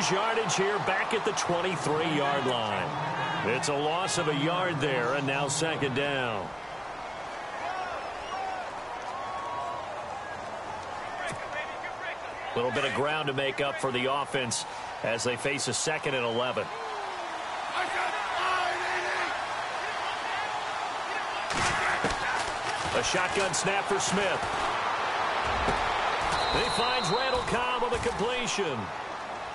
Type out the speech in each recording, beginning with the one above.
lose yardage here back at the 23-yard line. It's a loss of a yard there, and now second down. A little bit of ground to make up for the offense as they face a 2nd and 11. A shotgun snap for Smith. He finds Randall Cobb with a completion.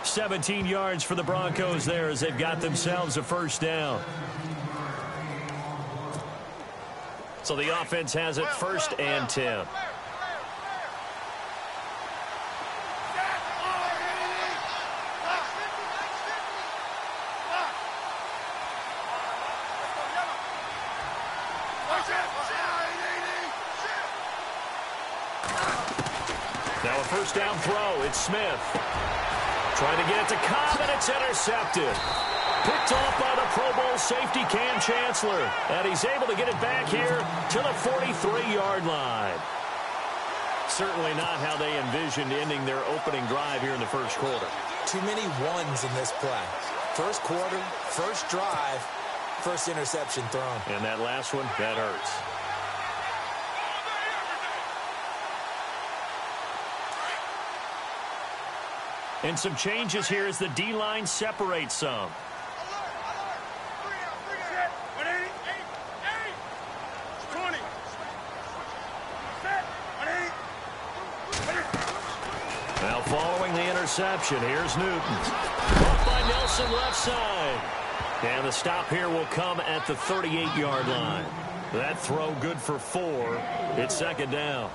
17 yards for the Broncos there as they've got themselves a first down. So the offense has it 1st and 10. Now a first down throw. It's Smith. Trying to get it to Cobb, and it's intercepted. Picked off by the Pro Bowl safety Cam Chancellor. And he's able to get it back here to the 43-yard line. Certainly not how they envisioned ending their opening drive here in the first quarter. Too many ones in this play. First quarter, first drive, first interception thrown. And that last one, that hurts. And some changes here as the D-line separates some. Now following the interception, here's Newton. Caught by Nelson left side. And the stop here will come at the 38-yard line. That throw good for 4. It's second down.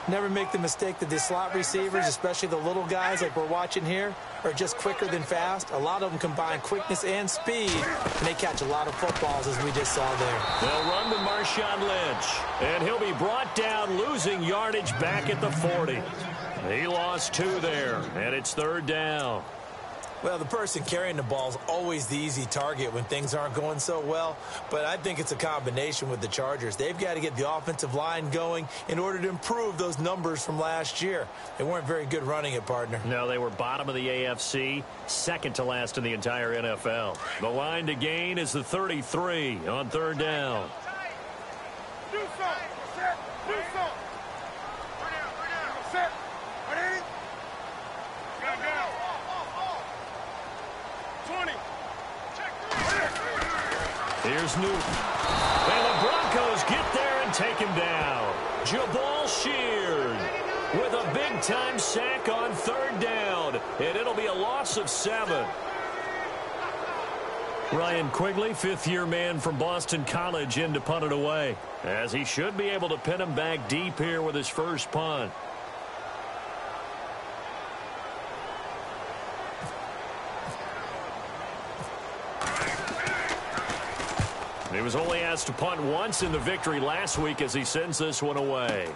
Never make the mistake that the slot receivers, especially the little guys like we're watching here, are just quicker than fast. A lot of them combine quickness and speed, and they catch a lot of footballs, as we just saw there. They'll run with Marshawn Lynch, and he'll be brought down, losing yardage back at the 40. He lost 2 there, and it's third down. Well, the person carrying the ball is always the easy target when things aren't going so well, but I think it's a combination with the Chargers. They've got to get the offensive line going in order to improve those numbers from last year. They weren't very good running it, partner. No, they were bottom of the AFC, second to last in the entire NFL. The line to gain is the 33 on third down. Do something. Do something. Set. Ready? Go. 20. Here's Newton. And the Broncos get there and take him down. Jabal Sheard with a big-time sack on third down. And it'll be a loss of 7. Ryan Quigley, fifth-year man from Boston College, in to punt it away, as he should be able to pin him back deep here with his first punt. He was only asked to punt once in the victory last week as he sends this one away.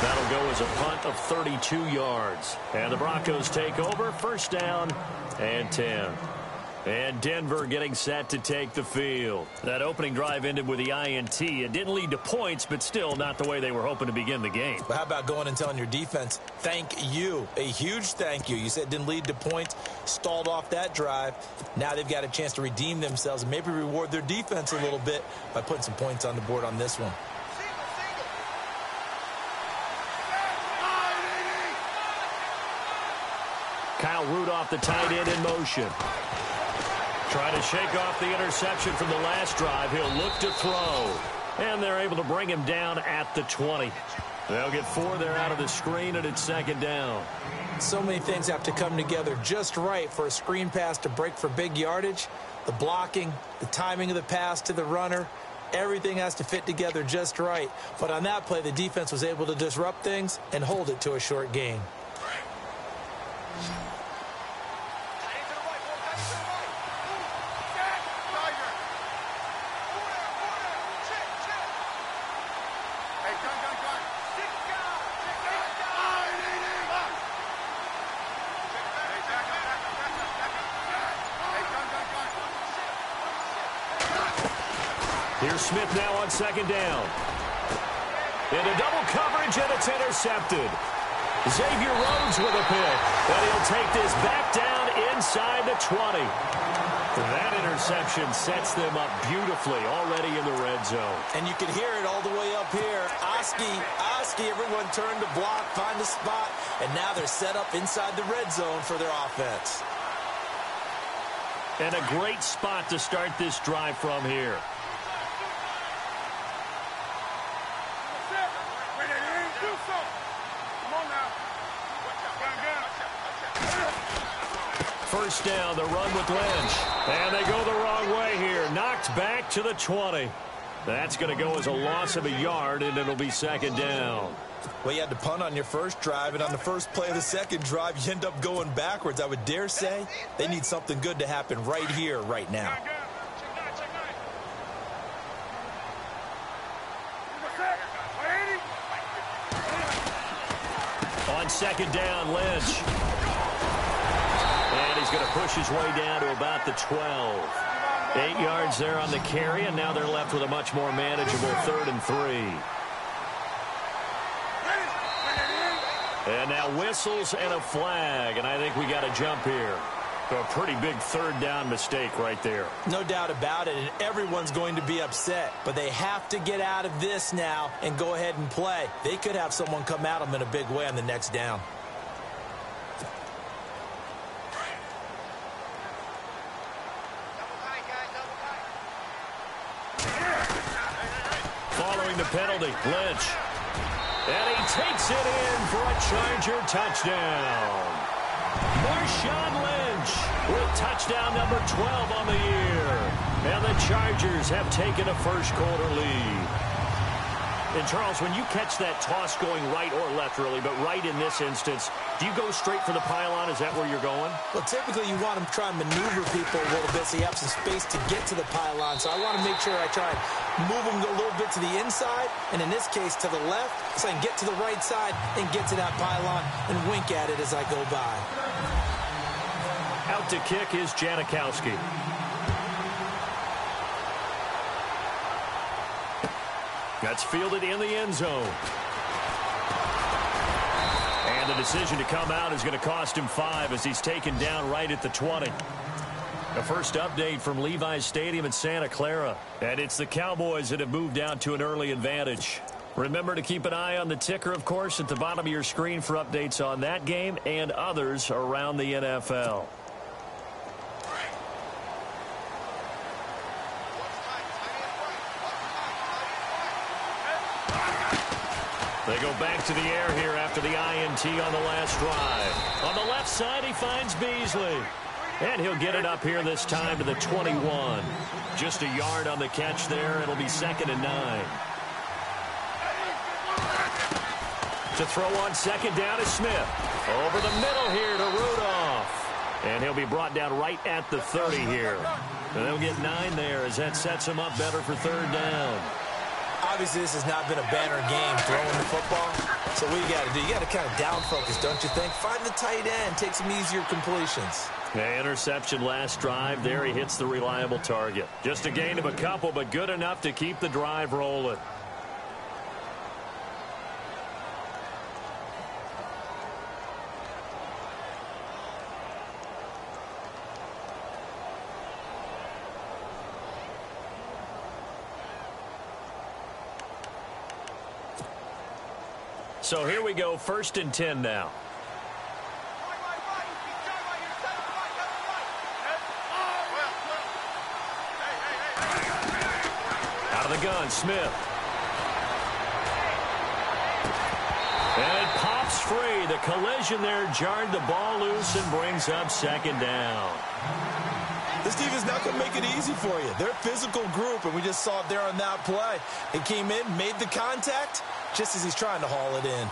That'll go as a punt of 32 yards. And the Broncos take over, first down and 10. And Denver getting set to take the field. That opening drive ended with the INT. It didn't lead to points, but still not the way they were hoping to begin the game. But how about going and telling your defense, thank you, a huge thank you. You said it didn't lead to points, stalled off that drive. Now they've got a chance to redeem themselves and maybe reward their defense a little bit by putting some points on the board on this one. Kyle Rudolph, the tight end, in motion. Trying to shake off the interception from the last drive. He'll look to throw. And they're able to bring him down at the 20. They'll get 4 there out of the screen, and it's second down. So many things have to come together just right for a screen pass to break for big yardage. The blocking, the timing of the pass to the runner, everything has to fit together just right. But on that play, the defense was able to disrupt things and hold it to a short gain. Here's Smith now on second down. Into double coverage, and it's intercepted. Xavier Rhodes with a pick. And he'll take this back down inside the 20. That interception sets them up beautifully already in the red zone. And you can hear it all the way up here. Oski, everyone turned to block, find a spot, and now they're set up inside the red zone for their offense. And a great spot to start this drive from here. First down, the run with Lynch. And they go the wrong way here. Knocked back to the 20. That's going to go as a loss of a yard, and it'll be second down. Well, you had to punt on your first drive, and on the first play of the second drive, you end up going backwards. I would dare say they need something good to happen right here, right now. On second down, Lynch. And he's going to push his way down to about the 12. 8 yards there on the carry, and now they're left with a much more manageable 3rd and 3. And now whistles and a flag, and I think we got a jump here. So a pretty big 3rd down mistake right there. No doubt about it, and everyone's going to be upset. But they have to get out of this now and go ahead and play. They could have someone come at them in a big way on the next down. Following the penalty, Lynch. And he takes it in for a Charger touchdown. Marshawn Lynch with touchdown number 12 on the year. And the Chargers have taken a first-quarter lead. And, Charles, when you catch that toss going right or left, really, but right in this instance, do you go straight for the pylon? Is that where you're going? Well, typically you want to try and maneuver people a little bit so you have some space to get to the pylon. So I want to make sure I try and move them a little bit to the inside, and in this case to the left, so I can get to the right side and get to that pylon and wink at it as I go by. Out to kick is Janikowski. That's fielded in the end zone. And the decision to come out is going to cost him 5 as he's taken down right at the 20. The first update from Levi's Stadium in Santa Clara. And it's the Cowboys that have moved down to an early advantage. Remember to keep an eye on the ticker, of course, at the bottom of your screen for updates on that game and others around the NFL. They go back to the air here after the INT on the last drive. On the left side, he finds Beasley. And he'll get it up here this time to the 21. Just a yard on the catch there. It'll be 2nd and 9. To throw on second down is Smith. Over the middle here to Rudolph. And he'll be brought down right at the 30 here. And they'll get 9 there as that sets him up better for 3rd down. Obviously, this has not been a banner game throwing the football. So what you got to do, you got to kind of down focus, don't you think? Find the tight end, take some easier completions. The interception last drive. There he hits the reliable target. Just a gain of a couple, but good enough to keep the drive rolling. So here we go, 1st and 10 now. Out of the gun, Smith. And it pops free. The collision there jarred the ball loose and brings up 2nd down. This defense is not going to make it easy for you. They're a physical group, and we just saw it there on that play. It came in, made the contact, just as he's trying to haul it in.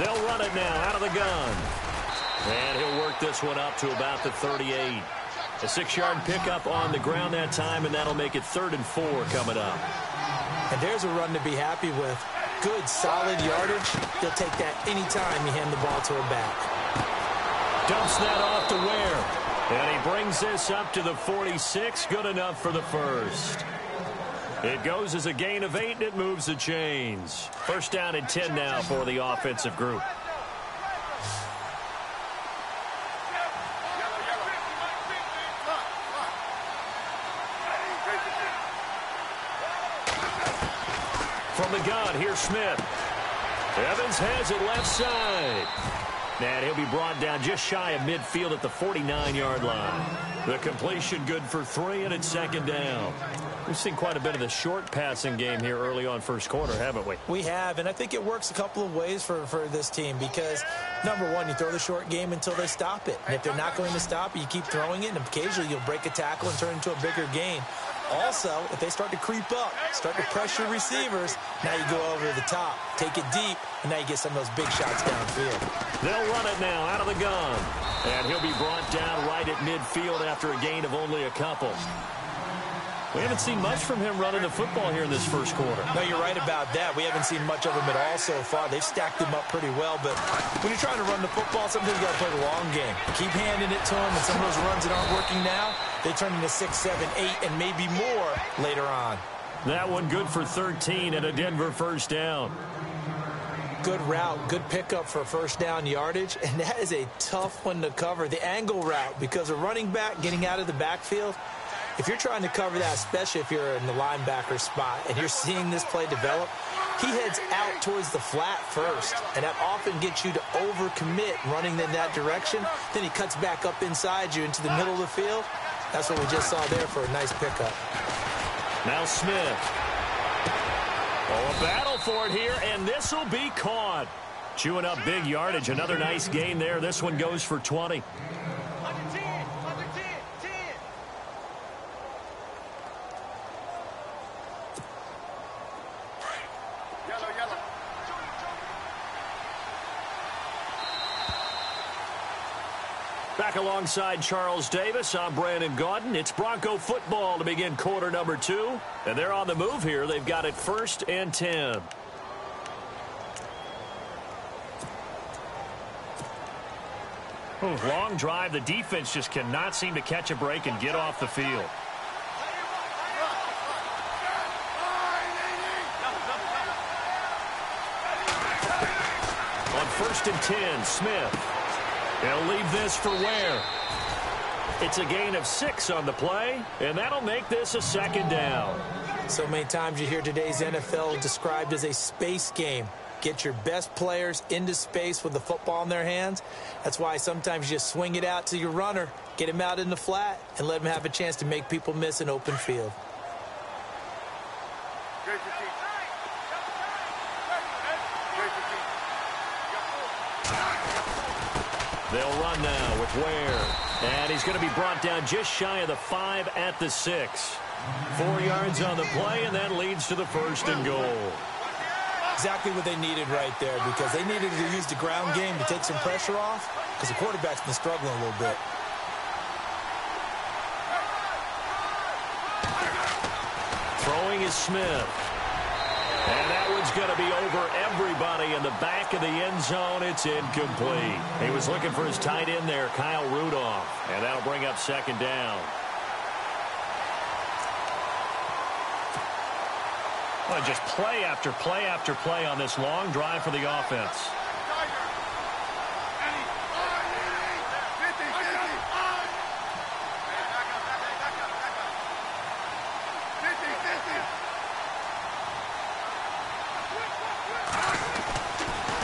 They'll run it now out of the gun. And he'll work this one up to about the 38. A 6-yard pickup on the ground that time, and that'll make it 3rd and 4 coming up. And there's a run to be happy with. Good, solid yardage. They'll take that anytime you hand the ball to a back. Dumps that off to Ware. And he brings this up to the 46. Good enough for the first. It goes as a gain of 8, and it moves the chains. First down and 10 now for the offensive group. From the gun, here's Smith. Evans has it left side. And he'll be brought down just shy of midfield at the 49-yard line. The completion good for 3, and it's second down. We've seen quite a bit of the short passing game here early on first quarter, haven't we? We have, and I think it works a couple of ways for this team because, number one, you throw the short game until they stop it. And if they're not going to stop it, you keep throwing it, and occasionally you'll break a tackle and turn it into a bigger gain. Also, if they start to creep up, start to pressure receivers, now you go over the top, take it deep, and now you get some of those big shots downfield. They'll run it now out of the gun. And he'll be brought down right at midfield after a gain of only a couple. We haven't seen much from him running the football here in this first quarter. No, you're right about that. We haven't seen much of him at all so far. They've stacked him up pretty well, but when you're trying to run the football, sometimes you got to play the long game. Keep handing it to him, and some of those runs that aren't working now, they turn into 6, 7, 8, and maybe more later on. That one good for 13 and a Denver first down. Good route, good pickup for first down yardage, and that is a tough one to cover. The angle route, because a running back getting out of the backfield, if you're trying to cover that, especially if you're in the linebacker spot and you're seeing this play develop, he heads out towards the flat first, and that often gets you to overcommit running in that direction. Then he cuts back up inside you into the middle of the field. That's what we just saw there for a nice pickup. Now Smith. Oh, a battle for it here, and this will be caught. Chewing up big yardage. Another nice gain there. This one goes for 20. Back alongside Charles Davis, I'm Brandon Gaudin. It's Bronco football to begin quarter number 2. And they're on the move here. They've got it 1st and 10. Long drive. The defense just cannot seem to catch a break and get off the field. On 1st and 10, Smith. They'll leave this for Ware. It's a gain of 6 on the play, and that'll make this a second down. So many times you hear today's NFL described as a space game. Get your best players into space with the football in their hands. That's why sometimes you just swing it out to your runner, get him out in the flat, and let him have a chance to make people miss an open field. They'll run now with Ware. And he's going to be brought down just shy of the 5 at the 6. 4 yards on the play, and that leads to the 1st and goal. Exactly what they needed right there, because they needed to use the ground game to take some pressure off, because the quarterback's been struggling a little bit. Throwing is Smith. And that one's going to be over everybody in the back of the end zone. It's incomplete. He was looking for his tight end there, Kyle Rudolph. And that'll bring up second down. Well, just play after play after play on this long drive for the offense.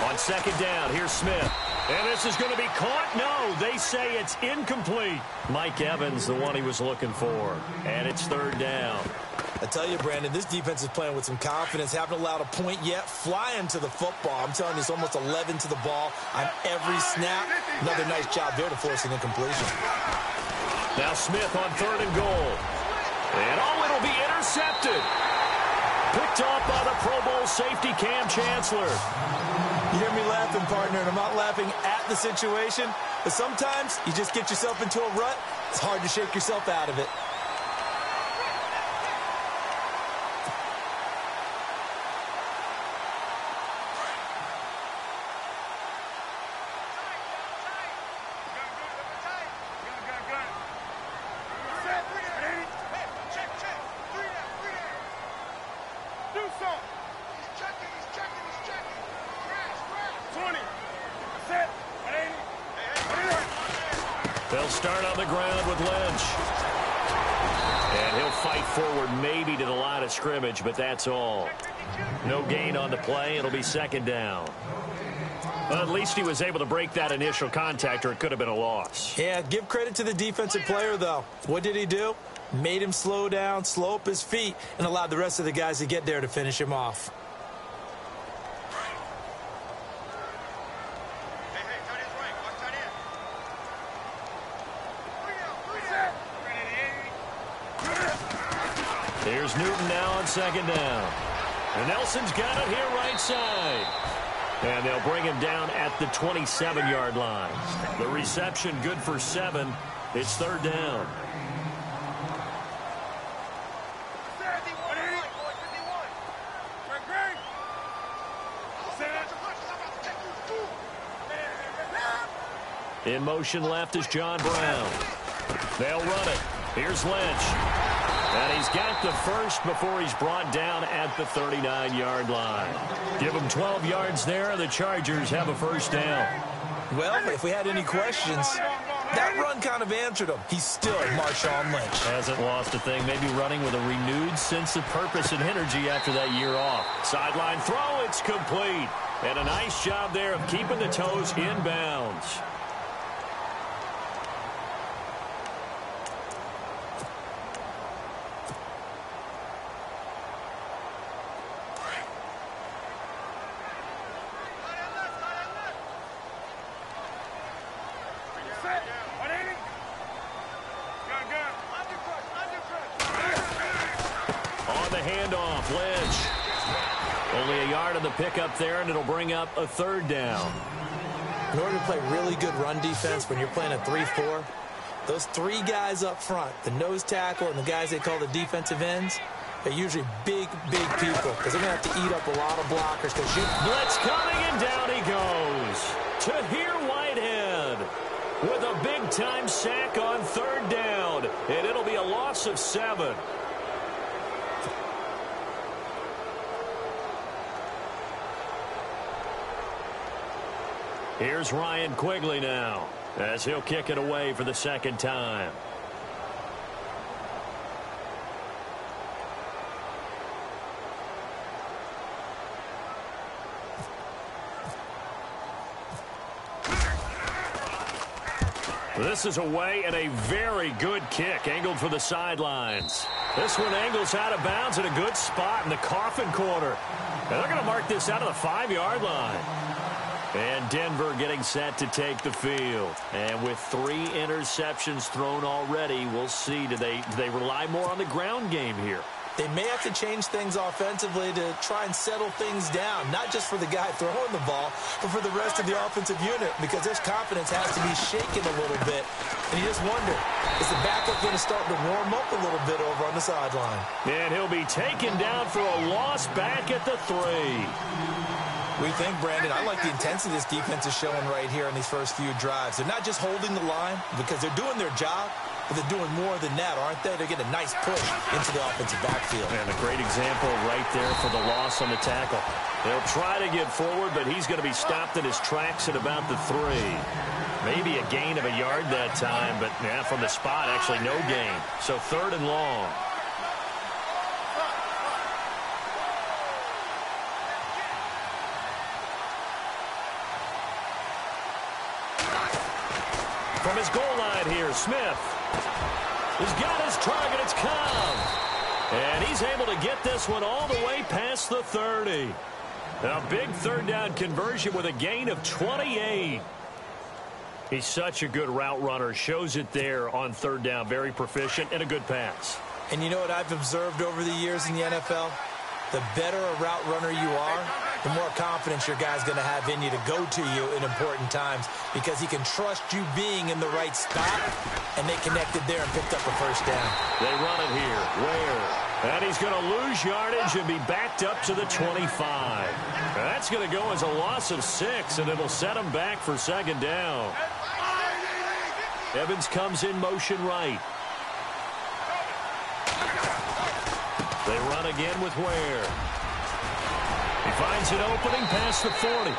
On second down, here's Smith. And this is going to be caught. No, they say it's incomplete. Mike Evans, the one he was looking for. And it's 3rd down. I tell you, Brandon, this defense is playing with some confidence. Haven't allowed a point yet. Flying to the football. I'm telling you, it's almost 11 to the ball on every snap. Another nice job there to force an incompletion. Now Smith on 3rd and goal. And it'll be intercepted. Picked off by the Pro Bowl safety Cam Chancellor. You hear me laughing, partner, and I'm not laughing at the situation, but sometimes you just get yourself into a rut. It's hard to shake yourself out of it. They'll start on the ground with Lynch. And he'll fight forward maybe to the line of scrimmage, but that's all. No gain on the play. It'll be second down. Well, at least he was able to break that initial contact, or it could have been a loss. Yeah, give credit to the defensive player, though. What did he do? Made him slow down, slow up his feet, and allowed the rest of the guys to get there to finish him off. Here's Newton now on second down. And Nelson's got it here right side. And they'll bring him down at the 27-yard line. The reception good for 7. It's third down. In motion left is John Brown. They'll run it. Here's Lynch. And he's got the first before he's brought down at the 39-yard line. Give him 12 yards there, and the Chargers have a first down. Well, if we had any questions, that run kind of answered him. He's still Marshawn Lynch. Hasn't lost a thing. Maybe running with a renewed sense of purpose and energy after that year off. Sideline throw, it's complete. And a nice job there of keeping the toes in bounds. Handoff, Lynch. Only a yard on the pickup there, and it'll bring up a third down. In order to play really good run defense when you're playing a 3-4, those 3 guys up front, the nose tackle and the guys they call the defensive ends, they're usually big people because they're going to have to eat up a lot of blockers. Blitz coming, and down he goes. Tahir Whitehead with a big-time sack on third down, and it'll be a loss of 7. Here's Ryan Quigley now, as he'll kick it away for the second time. This is away, and a very good kick, angled for the sidelines. This one angles out of bounds at a good spot in the coffin corner. And they're going to mark this out of the 5-yard line. And Denver getting set to take the field. And with 3 interceptions thrown already, we'll see. Do they rely more on the ground game here? They may have to change things offensively to try and settle things down, not just for the guy throwing the ball, but for the rest of the offensive unit, because their confidence has to be shaken a little bit. And you just wonder, is the backup going to start to warm up a little bit over on the sideline? And he'll be taken down for a loss back at the 3. We think, Brandon, I like the intensity this defense is showing right here in these first few drives. They're not just holding the line because they're doing their job, but they're doing more than that, aren't they? They're getting a nice push into the offensive backfield. And a great example right there for the loss on the tackle. They'll try to get forward, but he's going to be stopped in his tracks at about the 3. Maybe a gain of a yard that time, but yeah, from the spot, actually no gain. So 3rd and long. From his goal line here, Smith has got his target. It's Cobb. And he's able to get this one all the way past the 30. A big 3rd down conversion with a gain of 28. He's such a good route runner. Shows it there on 3rd down. Very proficient and a good pass. And you know what I've observed over the years in the NFL? The better a route runner you are, the more confidence your guy's going to have in you to go to you in important times because he can trust you being in the right spot, and they connected there and picked up a first down. They run it here. Ware. And he's going to lose yardage and be backed up to the 25. That's going to go as a loss of 6, and it'll set him back for 2nd down. Evans comes in motion right. They run again with Ware. He finds an opening past the 40.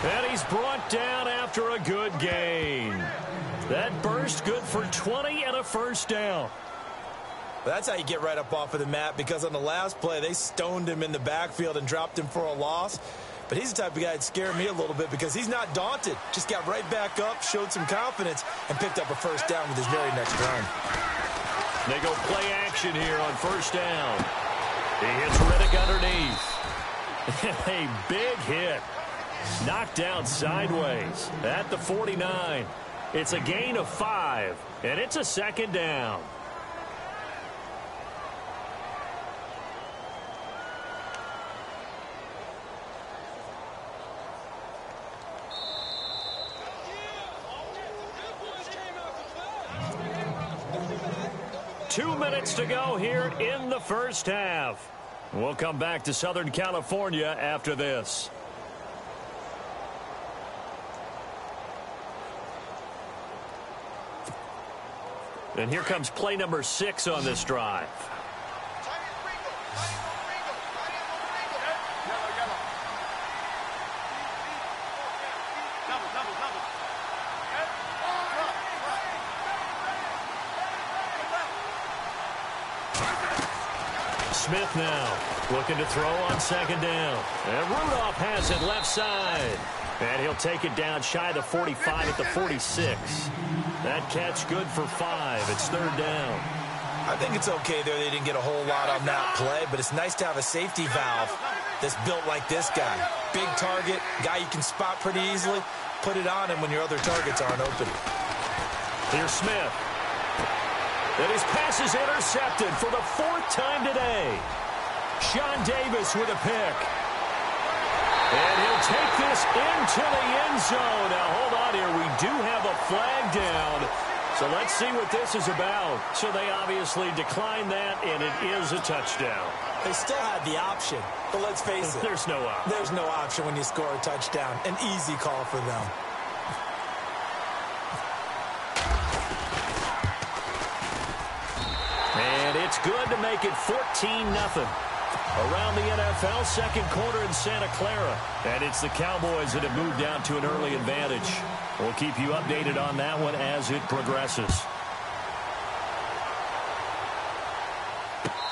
And he's brought down after a good gain. That burst good for 20 and a first down. That's how you get right up off of the mat, because on the last play, they stoned him in the backfield and dropped him for a loss. But he's the type of guy that scared me a little bit because he's not daunted. Just got right back up, showed some confidence, and picked up a first down with his very next run. They go play action here on first down. He hits Riddick underneath. A big hit. Knocked down sideways at the 49. It's a gain of 5, and it's a second down. Two minutes to go here in the first half. We'll come back to Southern California after this. And here comes play number 6 on this drive. Smith now looking to throw on second down. And Rudolph has it left side. And he'll take it down shy of the 45 at the 46. That catch good for 5. It's third down. I think it's okay there. They didn't get a whole lot on that play, but it's nice to have a safety valve that's built like this guy. Big target, guy you can spot pretty easily. Put it on him when your other targets aren't open. Here's Smith. And his pass is intercepted for the 4th time today. Sean Davis with a pick. And he'll take this into the end zone. Now, hold on here. We do have a flag down. So let's see what this is about. So they obviously declined that, and it is a touchdown. They still had the option, but let's face it. There's no option. There's no option when you score a touchdown. An easy call for them. And it's good to make it 14-0. Around the NFL, second quarter in Santa Clara. And it's the Cowboys that have moved down to an early advantage. We'll keep you updated on that one as it progresses.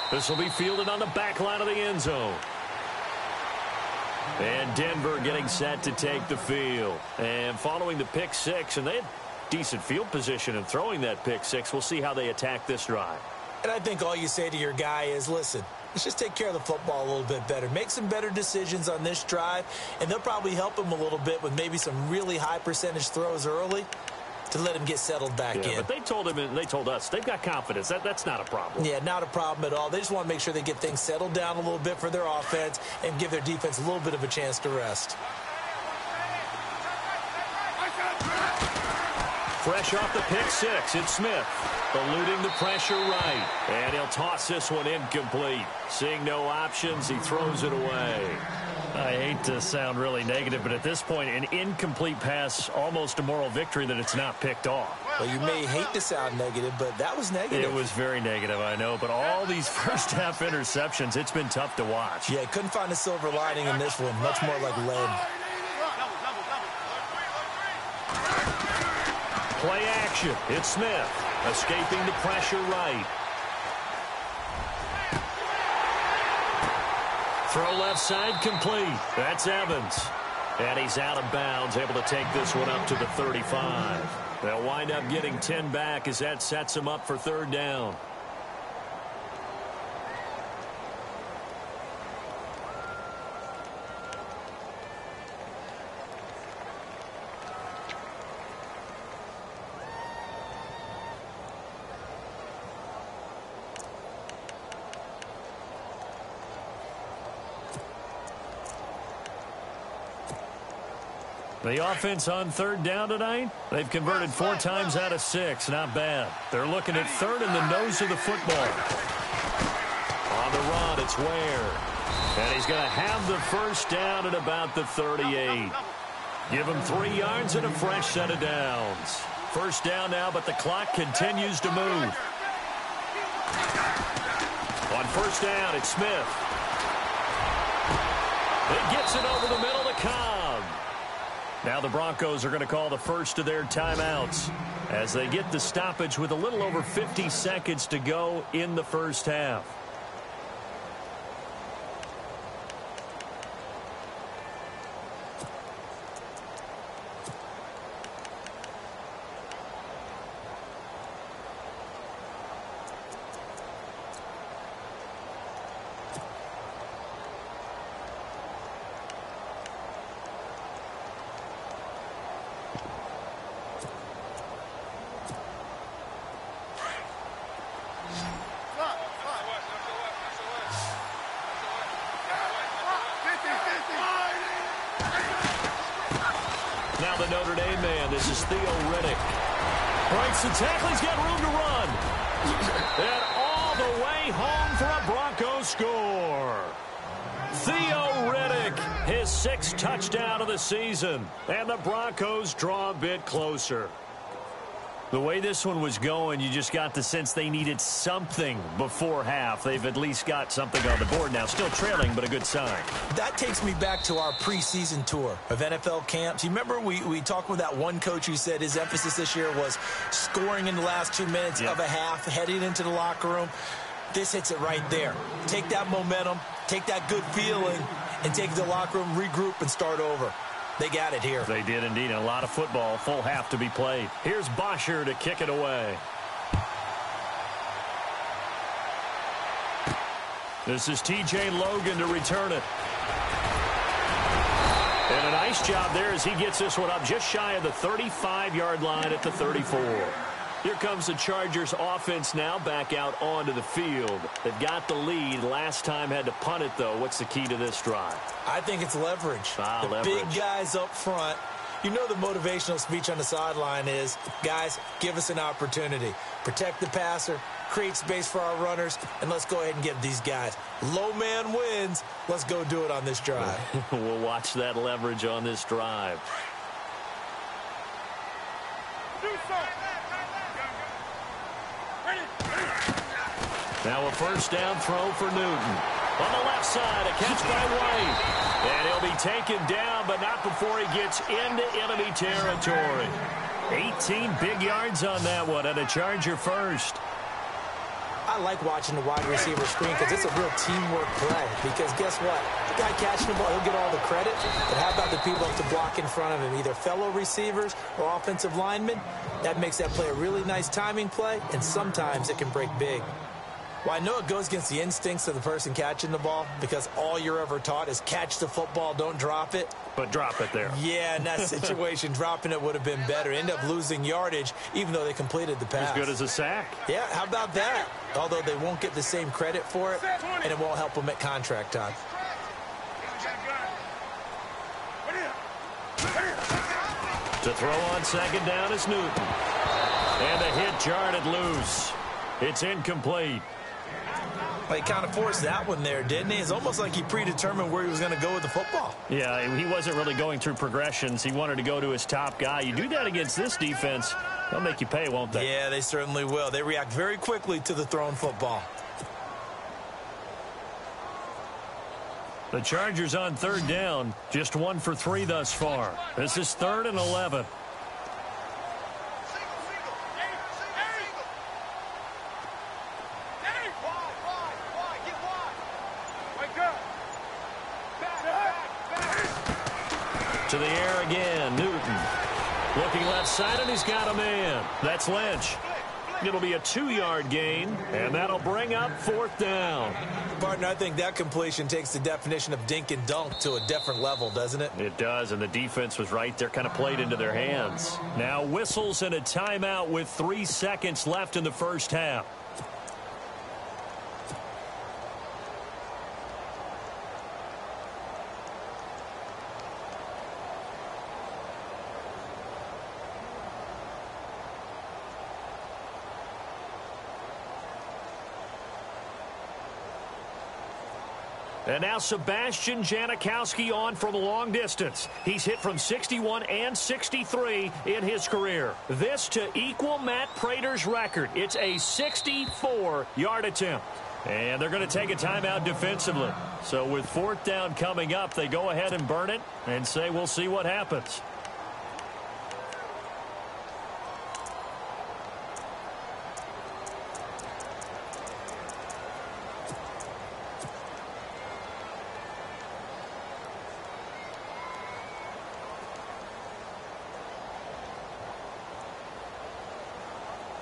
This will be fielded on the back line of the end zone. And Denver getting set to take the field. And following the pick 6, and they had decent field position in throwing that pick 6. We'll see how they attack this drive. And I think all you say to your guy is, listen, let's just take care of the football a little bit better. Make some better decisions on this drive, and they'll probably help him a little bit with maybe some really high percentage throws early to let him get settled back in. But they told him and they told us they've got confidence. That's not a problem. Yeah, not a problem at all. They just want to make sure they get things settled down a little bit for their offense and give their defense a little bit of a chance to rest. Fresh off the pick 6, it's Smith. Eluding the pressure right. And he'll toss this one incomplete. Seeing no options, he throws it away. I hate to sound really negative, but at this point, an incomplete pass, almost a moral victory that it's not picked off. Well, you may hate to sound negative, but that was negative. It was very negative, I know. But all these first-half interceptions, it's been tough to watch. Yeah, couldn't find a silver lining in this one. Much more like lead. Play action. It's Smith. Escaping the pressure right. Throw left side complete. That's Evans. And he's out of bounds, able to take this one up to the 35. They'll wind up getting 10 back as that sets them up for third down. The offense on third down tonight, they've converted 4 times out of 6. Not bad. They're looking at third in the nose of the football. On the run, it's Ware. And he's going to have the first down at about the 38. Give him 3 yards and a fresh set of downs. First down now, but the clock continues to move. On first down, it's Smith. He gets it over the middle to Cobb. Now the Broncos are going to call the first of their timeouts as they get the stoppage with a little over 50 seconds to go in the first half. Now the Notre Dame man, this is Theo Riddick. Breaks the tackle, he's got room to run. And all the way home for a Broncos score. Theo Riddick, his 6th touchdown of the season. And the Broncos draw a bit closer. The way this one was going, you just got the sense they needed something before half. They've at least got something on the board now. Still trailing, but a good sign. That takes me back to our preseason tour of NFL camps. You remember we talked with that one coach who said his emphasis this year was scoring in the last 2 minutes of a half, heading into the locker room. This hits it right there. Take that momentum, take that good feeling, and take it to the locker room, regroup, and start over. They got it here. They did indeed. A lot of football, full half to be played. Here's Bosher to kick it away. This is TJ Logan to return it. And a nice job there as he gets this one up just shy of the 35-yard line at the 34. Here comes the Chargers offense now back out onto the field. They've got the lead. Last time had to punt it, though. What's the key to this drive? I think it's leverage. Leverage. Big guys up front. You know the motivational speech on the sideline is, guys, give us an opportunity. Protect the passer, create space for our runners, and let's go ahead and give these guys. Low man wins. Let's go do it on this drive. We'll watch that leverage on this drive. Now a first down throw for Newton. On the left side, a catch by White. And he'll be taken down, but not before he gets into enemy territory. 18 big yards on that one, and a Charger first. I like watching the wide receiver screen because it's a real teamwork play. Because guess what? The guy catching the ball, he'll get all the credit. But how about the people up to block in front of him, either fellow receivers or offensive linemen? That makes that play a really nice timing play, and sometimes it can break big. Well, I know it goes against the instincts of the person catching the ball because all you're ever taught is catch the football, don't drop it. But drop it there. Yeah, in that situation, dropping it would have been better. End up losing yardage, even though they completed the pass. As good as a sack. Yeah, how about that? Although they won't get the same credit for it, and it won't help them at contract time. To throw on second down is Newton. And the hit jarred it loose. It's incomplete. Well, he kind of forced that one there, didn't he? It's almost like he predetermined where he was going to go with the football. Yeah, he wasn't really going through progressions. He wanted to go to his top guy. You do that against this defense, they'll make you pay, won't they? Yeah, they certainly will. They react very quickly to the thrown football. The Chargers on third down, just 1 for 3 thus far. This is 3rd and 11. To the air again, Newton. Looking left side, and he's got a man. That's Lynch. It'll be a 2-yard gain, and that'll bring up 4th down. Partner, I think that completion takes the definition of dink and dunk to a different level, doesn't it? It does, and the defense was right there, kind of played into their hands. Now whistles and a timeout with 3 seconds left in the first half. And now Sebastian Janikowski on from long distance. He's hit from 61 and 63 in his career. This to equal Matt Prater's record. It's a 64-yard attempt. And they're going to take a timeout defensively. So with 4th down coming up, they go ahead and burn it and say we'll see what happens.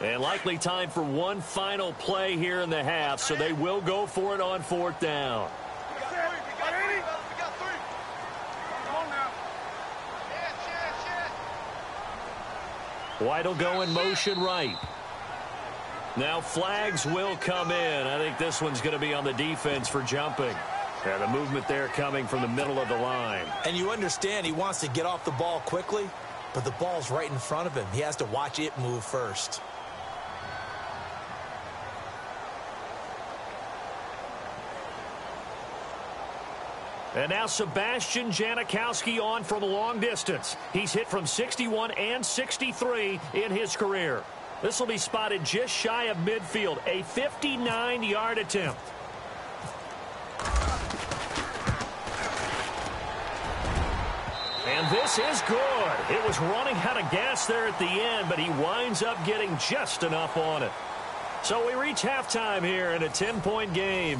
And likely time for one final play here in the half, so they will go for it on 4th down. White will go in motion right. Now flags will come in. I think this one's going to be on the defense for jumping. And the movement there coming from the middle of the line. And you understand he wants to get off the ball quickly, but the ball's right in front of him. He has to watch it move first. And now Sebastian Janikowski on from long distance. He's hit from 61 and 63 in his career. This will be spotted just shy of midfield, a 59-yard attempt. And this is good. It was running out of gas there at the end, but he winds up getting just enough on it. So we reach halftime here in a 10-point game.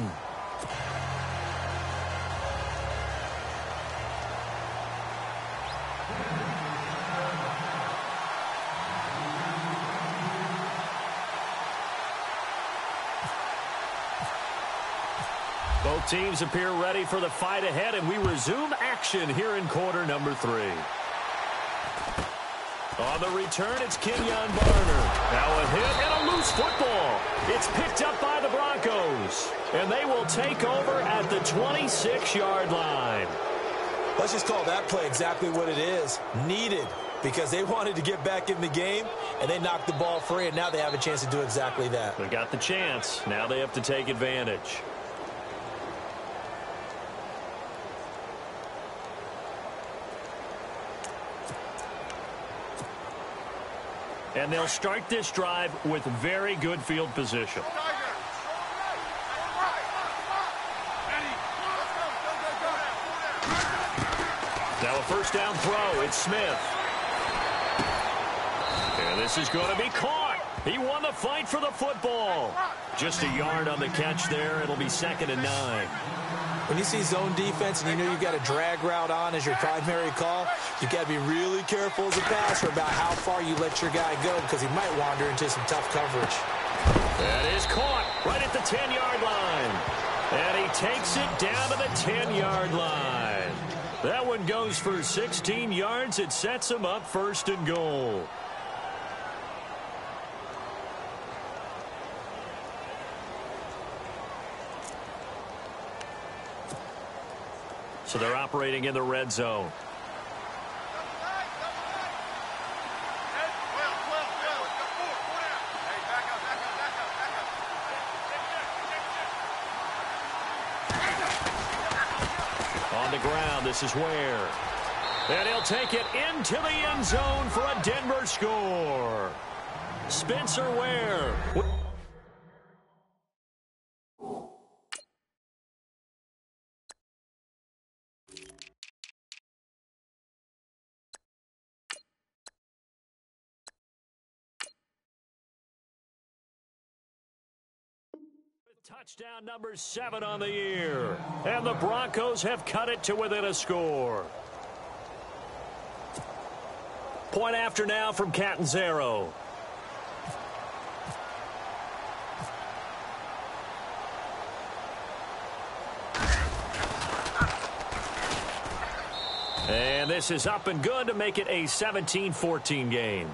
Both teams appear ready for the fight ahead, and we resume action here in quarter number 3. On the return, it's Kenyon Barner. Now a hit and a loose football. It's picked up by the Broncos, and they will take over at the 26-yard line. Let's just call that play exactly what it is. Needed, because they wanted to get back in the game, and they knocked the ball free, and now they have a chance to do exactly that. They got the chance. Now they have to take advantage. And they'll start this drive with very good field position. Now a first down throw. It's Smith. And this is going to be caught. He won the fight for the football. Just a yard on the catch there. It'll be 2nd and 9. When you see zone defense and you know you've got a drag route on as your primary call, you've got to be really careful as a passer about how far you let your guy go, because he might wander into some tough coverage. That is caught right at the 10-yard line. And he takes it down to the 10-yard line. That one goes for 16 yards. It sets him up 1st and goal. So they're operating in the red zone. On the ground, this is Ware. And he'll take it into the end zone for a Denver score. Spencer Ware. Touchdown number 7 on the year. And the Broncos have cut it to within a score. Point after now from Catanzaro. And this is up and good to make it a 17-14 game.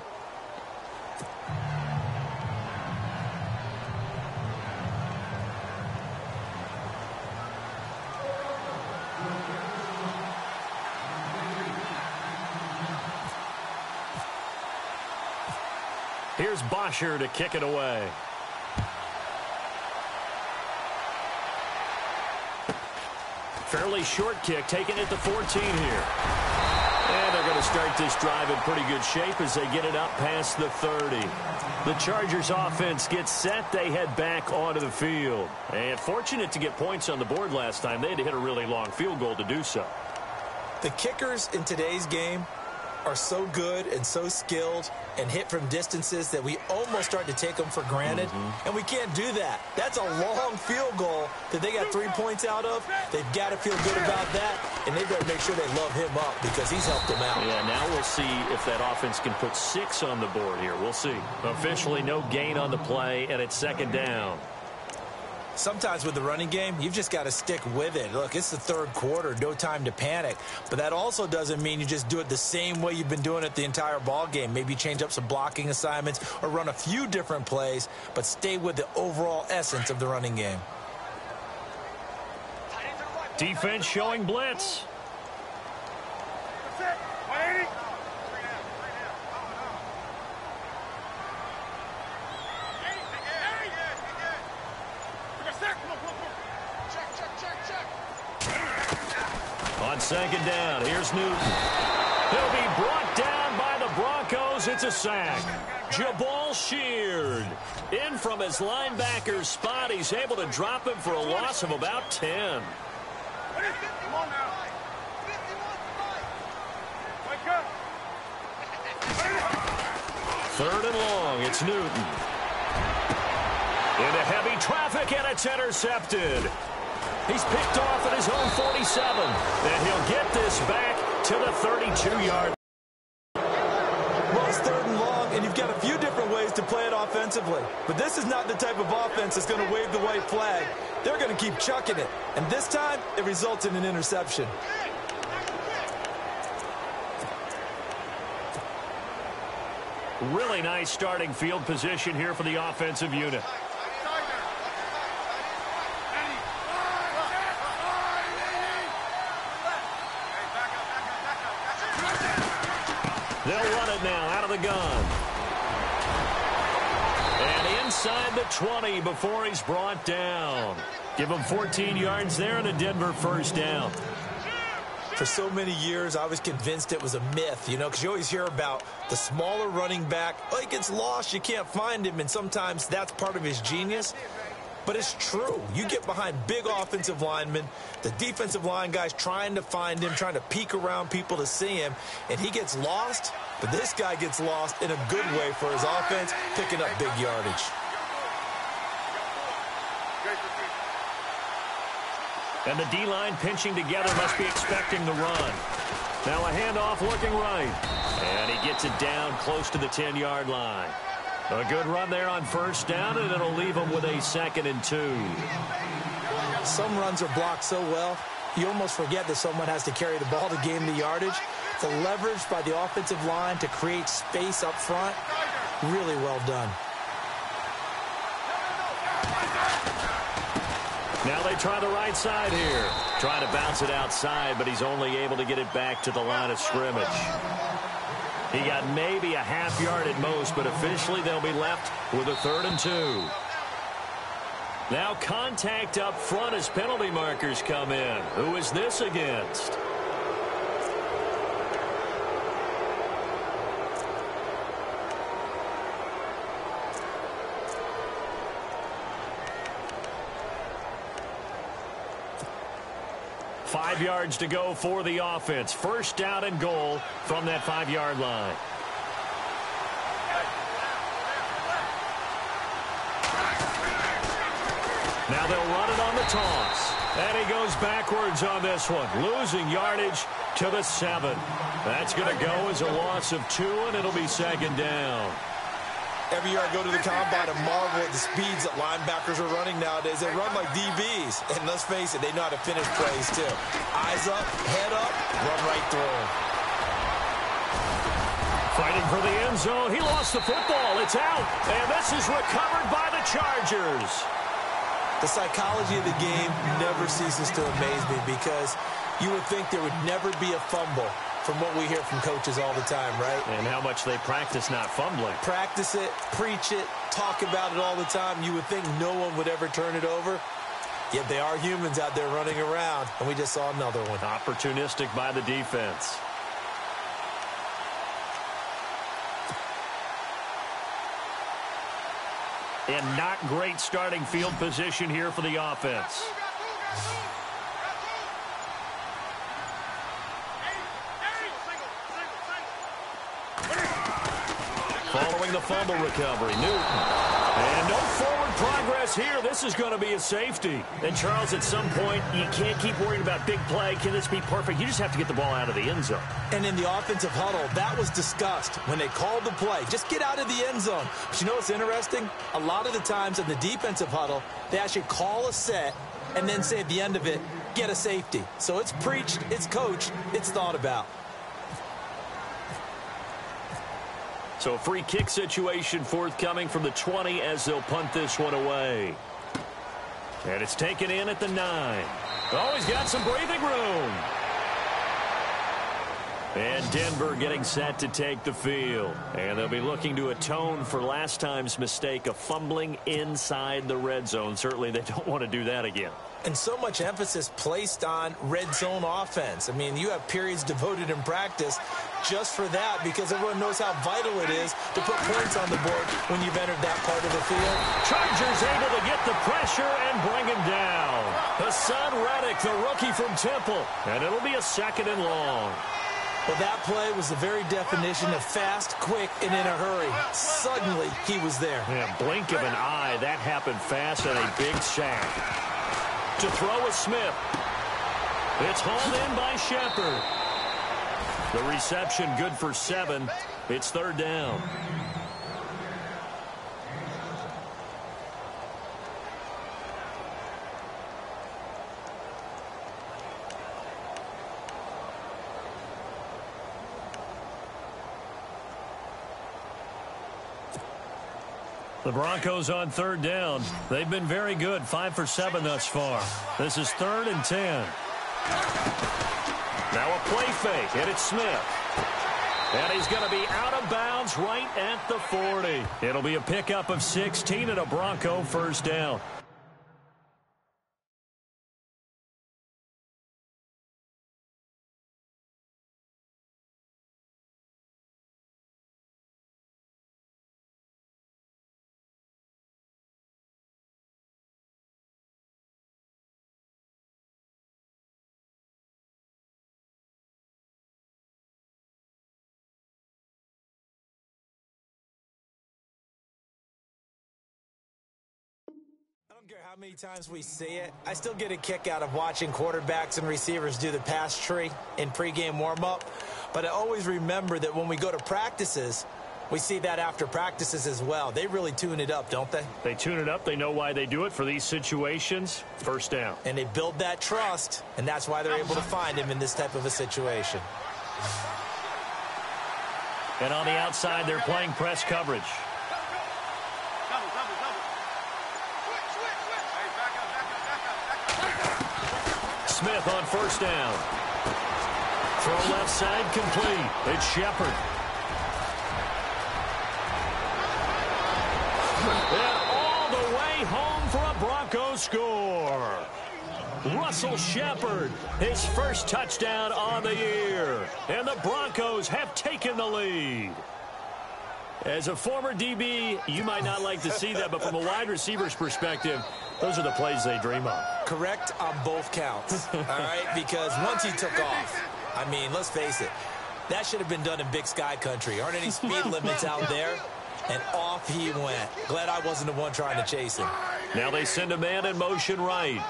Here's Bosher to kick it away. Fairly short kick, taken at the 14 here. And they're going to start this drive in pretty good shape as they get it up past the 30. The Chargers offense gets set. They head back onto the field. And fortunate to get points on the board last time. They had to hit a really long field goal to do so. The kickers in today's game are so good and so skilled and hit from distances that we almost start to take them for granted, and we can't do that. That's a long field goal that they got 3 points out of. They've got to feel good about that, and they better make sure they love him up because he's helped them out. Yeah, now we'll see if that offense can put 6 on the board here. We'll see. Officially no gain on the play, and it's second down. Sometimes with the running game, you've just got to stick with it. Look, it's the third quarter, no time to panic. But that also doesn't mean you just do it the same way you've been doing it the entire ball game. Maybe change up some blocking assignments or run a few different plays, but stay with the overall essence of the running game. Defense showing blitz. That's it. 180. On second down, here's Newton. He'll be brought down by the Broncos. It's a sack. Jabal Sheard in from his linebacker's spot. He's able to drop him for a loss of about 10. Come on now. Wake up. Third and long, it's Newton. Into heavy traffic, and it's intercepted. He's picked off at his own 47, and he'll get this back to the 32-yard. Well, it's third and long, and you've got a few different ways to play it offensively. But this is not the type of offense that's going to wave the white flag. They're going to keep chucking it. And this time, it results in an interception. Really nice starting field position here for the offensive unit. They'll run it now out of the gun. And inside the 20 before he's brought down. Give him 14 yards there and a Denver first down. For so many years, I was convinced it was a myth, you know, because you always hear about the smaller running back. Oh, he gets lost, you can't find him, and sometimes that's part of his genius. But it's true. You get behind big offensive linemen, the defensive line guys trying to find him, trying to peek around people to see him, and he gets lost. But this guy gets lost in a good way for his offense, picking up big yardage. And the D-line pinching together must be expecting the run. Now a handoff looking right. And he gets it down close to the 10-yard line. A good run there on first down, and it'll leave him with a 2nd and 2. Some runs are blocked so well, you almost forget that someone has to carry the ball to gain the yardage. The leverage by the offensive line to create space up front, really well done. Now they try the right side here. Trying to bounce it outside, but he's only able to get it back to the line of scrimmage. He got maybe a half yard at most, but officially they'll be left with a 3rd and 2. Now contact up front as penalty markers come in. Who is this against? Five yards to go for the offense. First down and goal from that 5-yard line. Now they'll run it on the toss. And he goes backwards on this one, losing yardage to the 7. That's going to go as a loss of 2, and it'll be 2nd down. Every year I go to the combine and marvel at the speeds that linebackers are running nowadays. They run like DBs. And let's face it, they know how to finish plays too. Eyes up, head up, run right through them. Fighting for the end zone. He lost the football. It's out. And this is recovered by the Chargers. The psychology of the game never ceases to amaze me because you would think there would never be a fumble from what we hear from coaches all the time, right? And how much they practice not fumbling. Practice it, preach it, talk about it all the time. You would think no one would ever turn it over. Yet they are humans out there running around, and we just saw another one. Opportunistic by the defense. And not great starting field position here for the offense. Following the fumble recovery, Newton. And no forward progress here. This is going to be a safety. And, Charles, at some point, you can't keep worrying about big play. Can this be perfect? You just have to get the ball out of the end zone. And in the offensive huddle, that was discussed when they called the play. Just get out of the end zone. But you know what's interesting? A lot of the times in the defensive huddle, they actually call a set and then say at the end of it, get a safety. So it's preached, it's coached, it's thought about. So a free kick situation forthcoming from the 20 as they'll punt this one away. And it's taken in at the 9. Oh, he's got some breathing room. And Denver getting set to take the field. And they'll be looking to atone for last time's mistake of fumbling inside the red zone. Certainly they don't want to do that again. And so much emphasis placed on red zone offense. I mean, you have periods devoted in practice just for that because everyone knows how vital it is to put points on the board when you've entered that part of the field. Chargers able to get the pressure and bring him down. Hassan Reddick, the rookie from Temple. And it'll be a 2nd and long. Well, that play was the very definition of fast, quick, and in a hurry. Suddenly, he was there. Yeah, blink of an eye. That happened fast and a big sack. To throw is Smith. It's hauled in by Shepard. The reception good for 7. It's 3rd down. The Broncos on 3rd down. They've been very good, 5 for 7 thus far. This is 3rd and 10. Now a play fake, and it's Smith. And he's going to be out of bounds right at the 40. It'll be a pickup of 16 and a Bronco 1st down. I don't care how many times we see it. I still get a kick out of watching quarterbacks and receivers do the pass tree in pregame warm-up. But I always remember that when we go to practices, we see that after practices as well. They really tune it up, don't they? They tune it up. They know why they do it for these situations. 1st down. And they build that trust, and that's why they're able to find him in this type of a situation. And on the outside, they're playing press coverage. Smith on 1st down. Throw left side complete. It's Shepard. And all the way home for a Bronco score. Russell Shepard, his first touchdown on the year. And the Broncos have taken the lead. As a former DB, you might not like to see that, but from a wide receiver's perspective, those are the plays they dream of. Correct on both counts, all right? Because once he took off, I mean, let's face it, that should have been done in Big Sky country. Aren't any speed limits out there? And off he went. Glad I wasn't the one trying to chase him. Now they send a man in motion right.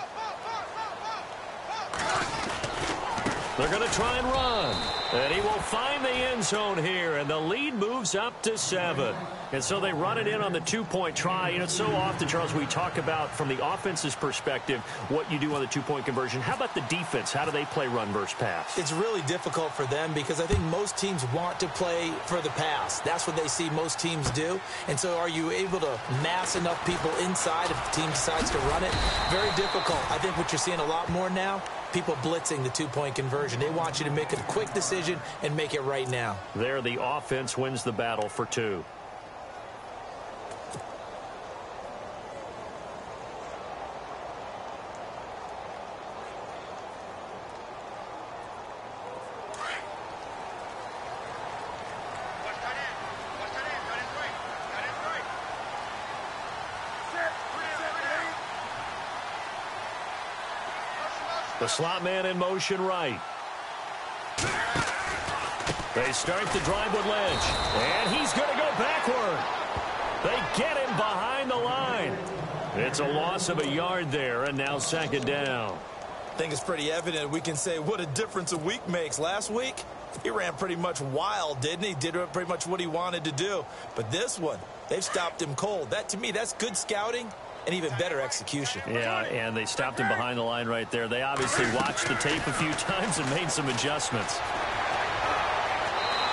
They're going to try and run. And he will find the end zone here, and the lead moves up to 7. And so they run it in on the 2-point try. You know, so often, Charles, we talk about from the offense's perspective what you do on the 2-point conversion. How about the defense? How do they play run versus pass? It's really difficult for them because I think most teams want to play for the pass. That's what they see most teams do. And so are you able to mass enough people inside if the team decides to run it? Very difficult. I think what you're seeing a lot more now, people blitzing the 2-point conversion. They want you to make a quick decision and make it right now. There, the offense wins the battle for 2. The slot man in motion right. They start the drive with Lynch, and he's going to go backward. They get him behind the line. It's a loss of a yard there, and now second down. I think it's pretty evident we can say what a difference a week makes. Last week, he ran pretty much wild, didn't he? Did pretty much what he wanted to do. But this one, they've stopped him cold. That, to me, that's good scouting and even better execution. Yeah, and they stopped him behind the line right there. They obviously watched the tape a few times and made some adjustments.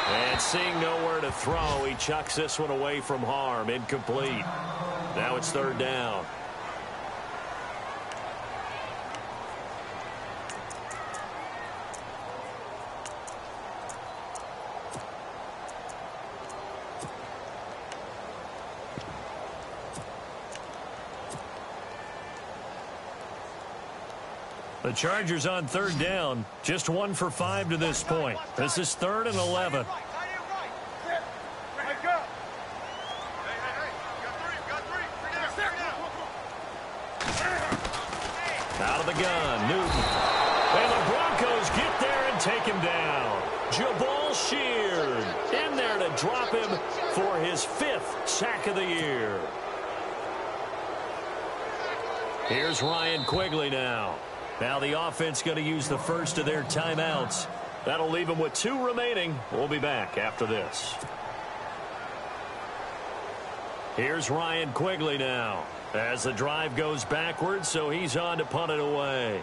And seeing nowhere to throw, he chucks this one away from harm. Incomplete. Now it's third down. The Chargers on third down, just 1 for 5 to this point. This is 3rd and 11. Out of the gun, Newton. And the Broncos get there and take him down. Jabal Sheard in there to drop him for his 5th sack of the year. Here's Ryan Quigley now. Now the offense going to use the first of their timeouts. That'll leave them with 2 remaining. We'll be back after this. Here's Ryan Quigley now as the drive goes backwards, so he's on to punt it away.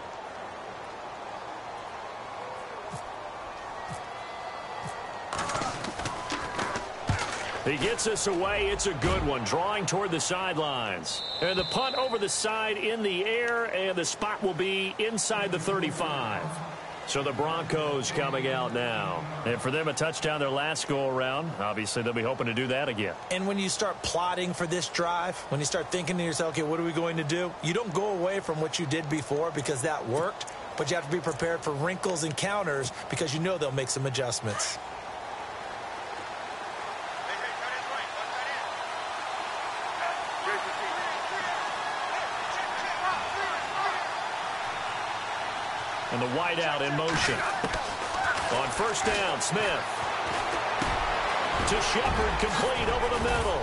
He gets us away. It's a good one, drawing toward the sidelines. And the punt over the side in the air, and the spot will be inside the 35. So the Broncos coming out now. And for them, a touchdown their last go-around. Obviously, they'll be hoping to do that again. And when you start plotting for this drive, when you start thinking to yourself, okay, what are we going to do? You don't go away from what you did before because that worked, but you have to be prepared for wrinkles and counters because you know they'll make some adjustments. And the wideout in motion. On first down, Smith. To Shepard, complete over the middle.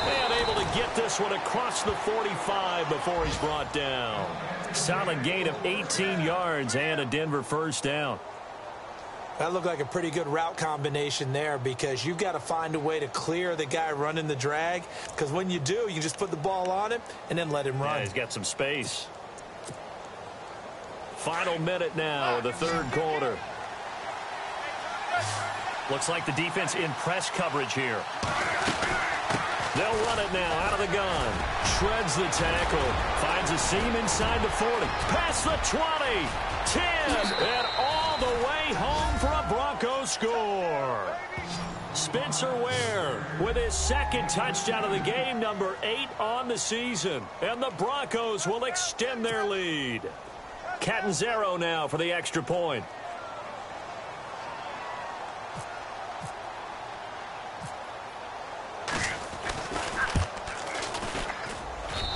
And able to get this one across the 45 before he's brought down. Solid gain of 18 yards and a Denver first down. That looked like a pretty good route combination there because you've got to find a way to clear the guy running the drag. Because when you do, you just put the ball on him and then let him run. Yeah, he's got some space. Final minute now of the third quarter. Looks like the defense in press coverage here. They'll run it now out of the gun. Shreds the tackle. Finds a seam inside the 40. Past the 20. 10. And all the way home for a Broncos score. Spencer Ware with his 2nd touchdown of the game, number 8 on the season. And the Broncos will extend their lead. Catanzaro now for the extra point.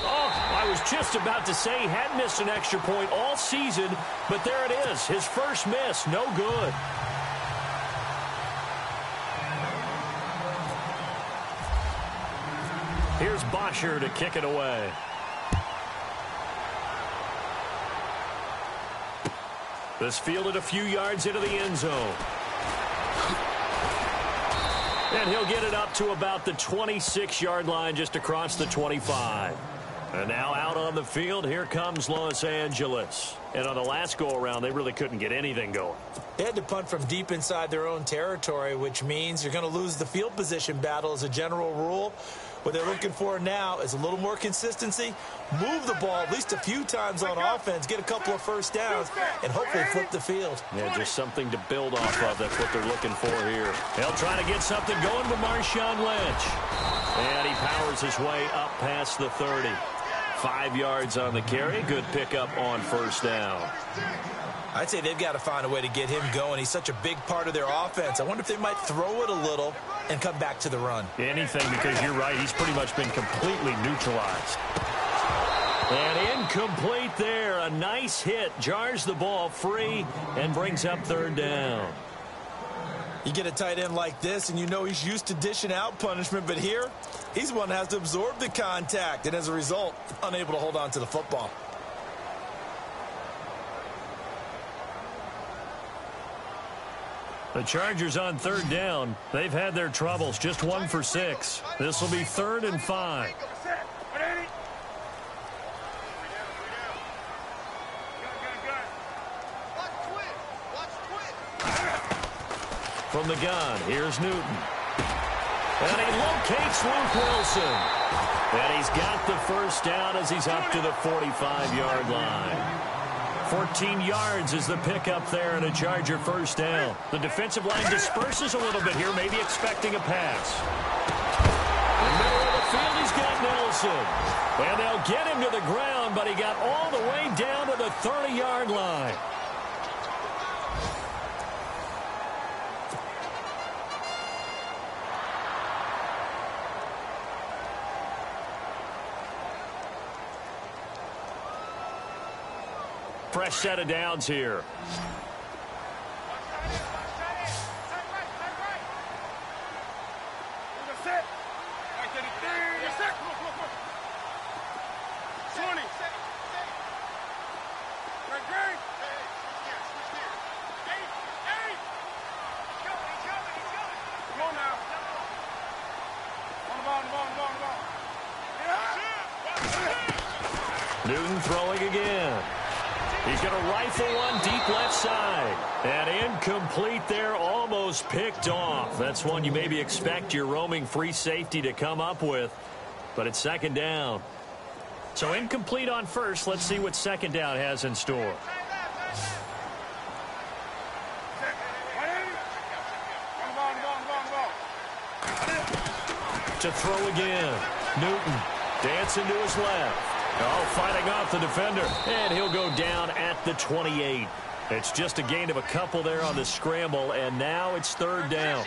I was just about to say he hadn't missed an extra point all season, but there it is. His first miss, no good. Here's Bosher to kick it away. This fielded a few yards into the end zone. And he'll get it up to about the 26-yard line, just across the 25. And now out on the field, here comes Los Angeles. And on the last go-around, they really couldn't get anything going. They had to punt from deep inside their own territory, which means you're going to lose the field position battle as a general rule. What they're looking for now is a little more consistency, move the ball at least a few times on offense, get a couple of first downs, and hopefully flip the field. Yeah, just something to build off of. That's what they're looking for here. They'll try to get something going with Marshawn Lynch. And he powers his way up past the 30. 5 yards on the carry. Good pickup on first down. I'd say they've got to find a way to get him going. He's such a big part of their offense. I wonder if they might throw it a little and come back to the run. Anything, because you're right. He's pretty much been completely neutralized. And incomplete there. A nice hit. Jars the ball free and brings up third down. You get a tight end like this, and you know he's used to dishing out punishment, but here, he's the one that has to absorb the contact, and as a result, unable to hold on to the football. The Chargers on third down. They've had their troubles, just 1 for 6. This will be 3rd and 5. From the gun, here's Newton. And he locates Luke Wilson. And he's got the first down as he's up to the 45-yard line. 14 yards is the pickup there and a Charger first down. The defensive line disperses a little bit here, maybe expecting a pass. In the middle of the field, he's got Nelson. And they'll get him to the ground, but he got all the way down to the 30-yard line. Fresh set of downs here. Newton throwing again. He's going to rifle one deep left side. And incomplete there, almost picked off. That's one you maybe expect your roaming free safety to come up with. But it's 2nd down. So incomplete on first. Let's see what 2nd down has in store. To throw again. Newton dancing to his left. Oh, fighting off the defender, and he'll go down at the 28. It's just a gain of a couple there on the scramble, and now it's 3rd down.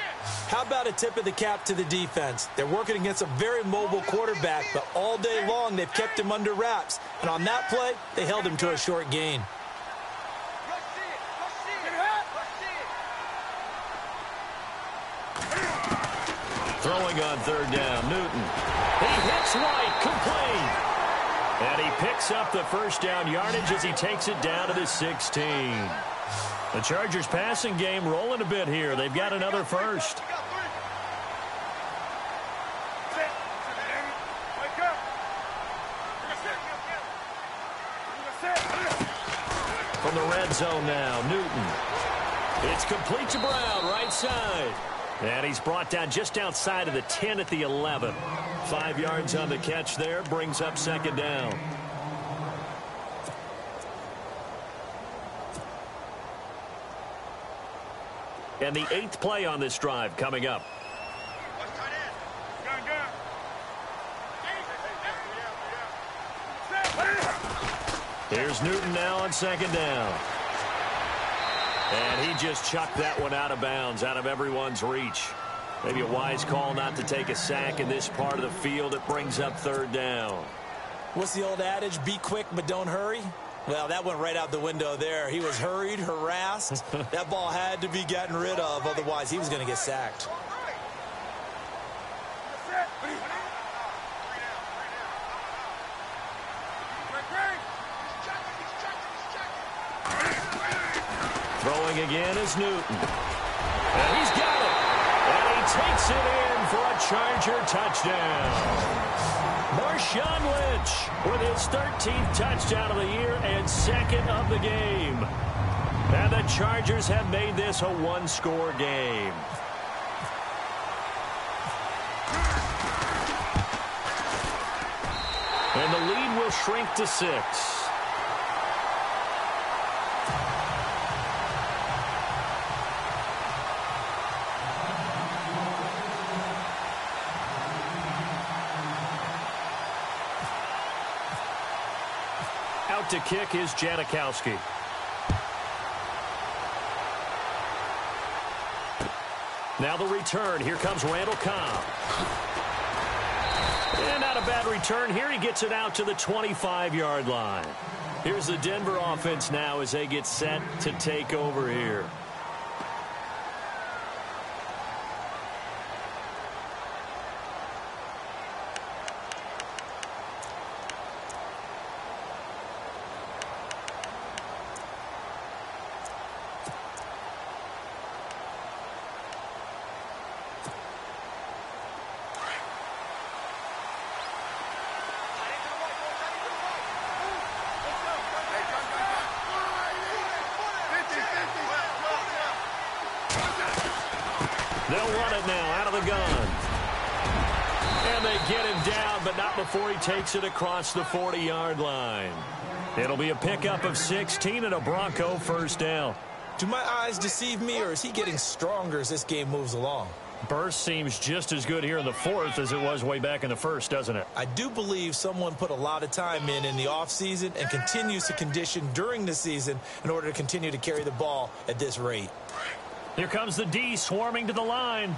How about a tip of the cap to the defense? They're working against a very mobile quarterback, but all day long they've kept him under wraps. And on that play, they held him to a short gain. Throwing on 3rd down, Newton. He hits White, complete. And he picks up the first down yardage as he takes it down to the 16. The Chargers passing game rolling a bit here. They've got another first. From the red zone now, Newton. It's complete to Brown, right side. And he's brought down just outside of the 10 at the 11. 5 yards on the catch there, brings up 2nd down. And the 8th play on this drive coming up. Here's Newton now on 2nd down. And he just chucked that one out of bounds, out of everyone's reach. Maybe a wise call not to take a sack in this part of the field. It brings up 3rd down. What's the old adage? Be quick, but don't hurry. Well, that went right out the window there. He was hurried, harassed. That ball had to be gotten rid of, otherwise he was going to get sacked. Throwing again is Newton. And he's got it. And he takes it in for a Charger touchdown. Marshawn Lynch with his 13th touchdown of the year and 2nd of the game. And the Chargers have made this a 1-score game. And the lead will shrink to 6. Out to kick is Janikowski. Now the return. Here comes Randall Cobb. And not a bad return here. He gets it out to the 25-yard line. Here's the Denver offense now as they get set to take over here. They'll run it now out of the gun. And they get him down, but not before he takes it across the 40-yard line. It'll be a pickup of 16 and a Bronco first down. Do my eyes deceive me, or is he getting stronger as this game moves along? Burst seems just as good here in the fourth as it was way back in the first, doesn't it? I do believe someone put a lot of time in the offseason and continues to condition during the season in order to continue to carry the ball at this rate. Here comes the D swarming to the line.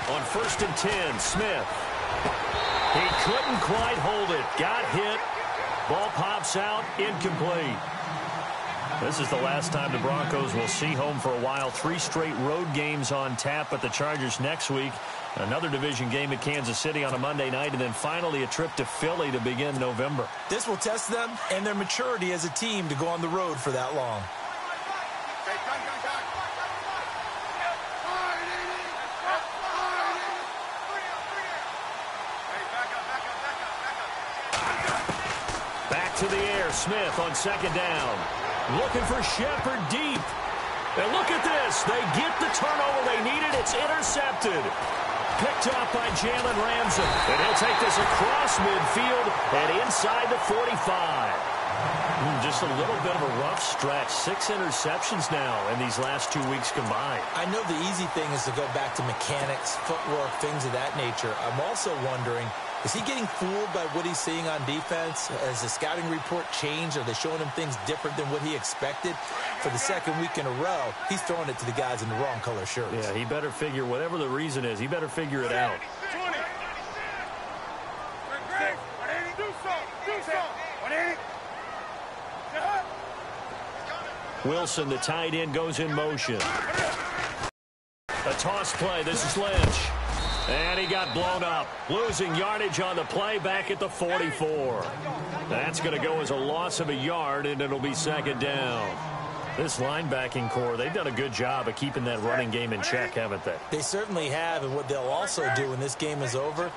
On 1st and 10, Smith. He couldn't quite hold it. Got hit. Ball pops out. Incomplete. This is the last time the Broncos will see home for a while. 3 straight road games on tap at the Chargers next week. Another division game at Kansas City on a Monday night, and then finally a trip to Philly to begin November. This will test them and their maturity as a team to go on the road for that long. To the air, Smith on 2nd down. Looking for Shepard deep. And look at this. They get the turnover they needed. It's intercepted. Picked up by Jalen Ramsey. And he'll take this across midfield and inside the 45. Just a little bit of a rough stretch. 6 interceptions now in these last 2 weeks combined. I know the easy thing is to go back to mechanics, footwork, things of that nature. I'm also wondering, is he getting fooled by what he's seeing on defense? Has the scouting report changed? Are they showing him things different than what he expected? For the 2nd week in a row, he's throwing it to the guys in the wrong color shirts. Yeah, he better figure, whatever the reason is, he better figure it out. Wilson, the tight end, goes in motion. A toss play. This is Lynch. And he got blown up. Losing yardage on the play back at the 44. That's going to go as a loss of a yard, and it'll be 2nd down. This linebacking core, they've done a good job of keeping that running game in check, haven't they? They certainly have, and what they'll also do when this game is over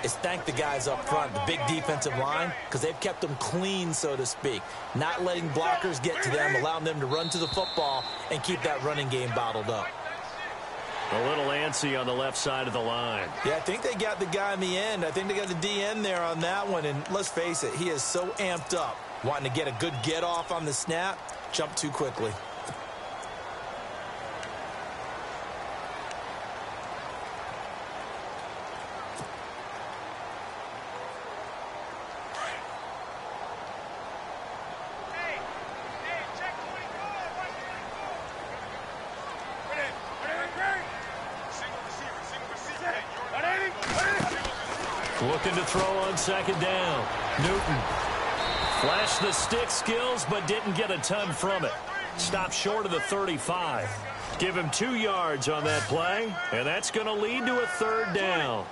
is thank the guys up front, the big defensive line, because they've kept them clean, so to speak. Not letting blockers get to them, allowing them to run to the football and keep that running game bottled up. A little antsy on the left side of the line. Yeah, I think they got the guy in the end. I think they got the DN there on that one, and let's face it, he is so amped up, wanting to get a good get-off on the snap, jump too quickly. Looking to throw on 2nd down. Newton flashed the stick skills, but didn't get a ton from it. Stopped short of the 35. Give him 2 yards on that play, and that's going to lead to a 3rd down.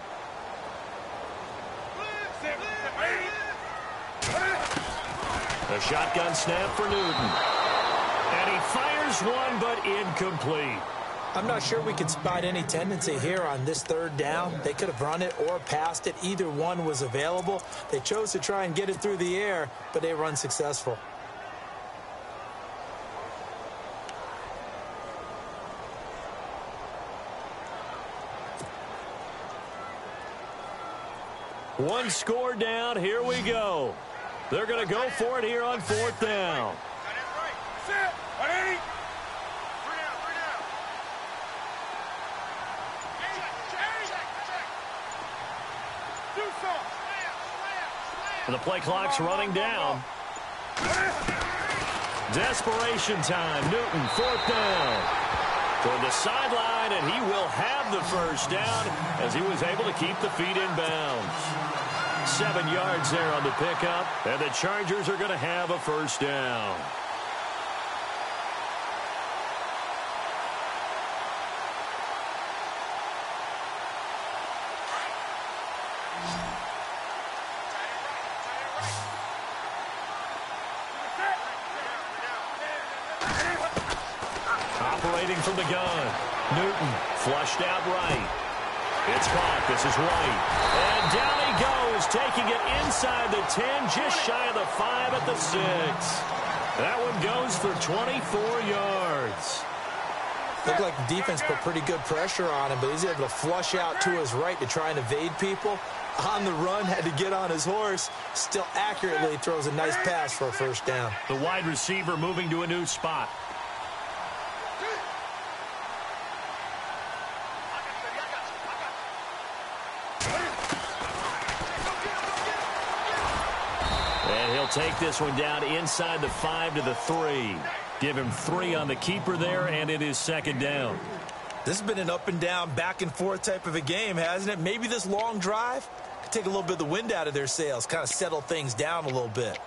A shotgun snap for Newton. And he fires one, but incomplete. I'm not sure we can spot any tendency here on this 3rd down. They could have run it or passed it. Either one was available. They chose to try and get it through the air, but they were unsuccessful. One score down. Here we go. They're going to go for it here on 4th down. The play clock's running down. Desperation time. Newton, 4th down. Toward the sideline, and he will have the 1st down as he was able to keep the feet in bounds. 7 yards there on the pickup, and the Chargers are going to have a 1st down. Accelerating from the gun. Newton flushed out right. It's caught. This is White. And down he goes, taking it inside the 10, just shy of the 5 at the 6. That one goes for 24 yards. Looked like the defense put pretty good pressure on him, but he's able to flush out to his right to try and evade people. On the run, had to get on his horse. Still accurately throws a nice pass for a first down. The wide receiver moving to a new spot. And he'll take this one down inside the 5 to the 3. Give him 3 on the keeper there, and it is second down. This has been an up and down, back and forth type of a game, hasn't it? Maybe this long drive could take a little bit of the wind out of their sails, kind of settle things down a little bit.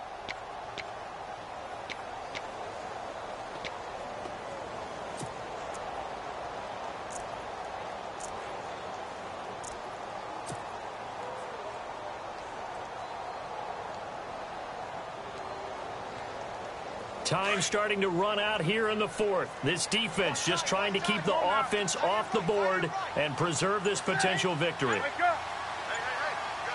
Time starting to run out here in the 4th. This defense just trying to keep the offense off the board and preserve this potential victory.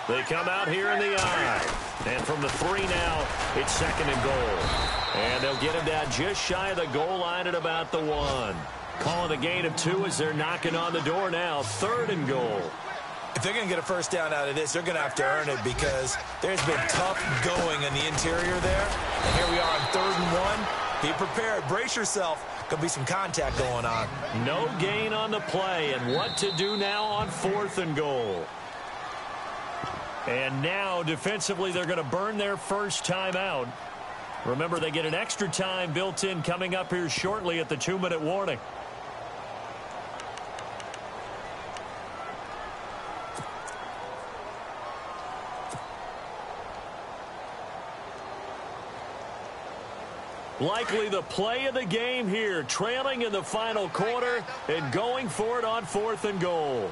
They come out here in the I. And from the 3 now, it's second and goal. And they'll get him down just shy of the goal line at about the 1. Calling a gain of 2 as they're knocking on the door now. Third and goal. If they're going to get a first down out of this, they're going to have to earn it because there's been tough going in the interior there. And here we are on 3rd and 1. Be prepared. Brace yourself. Could be some contact going on. No gain on the play. And what to do now on 4th and goal. And now, defensively, they're going to burn their first time out. Remember, they get an extra time built in coming up here shortly at the 2-minute warning. Likely the play of the game here, trailing in the final quarter and going for it on 4th and goal.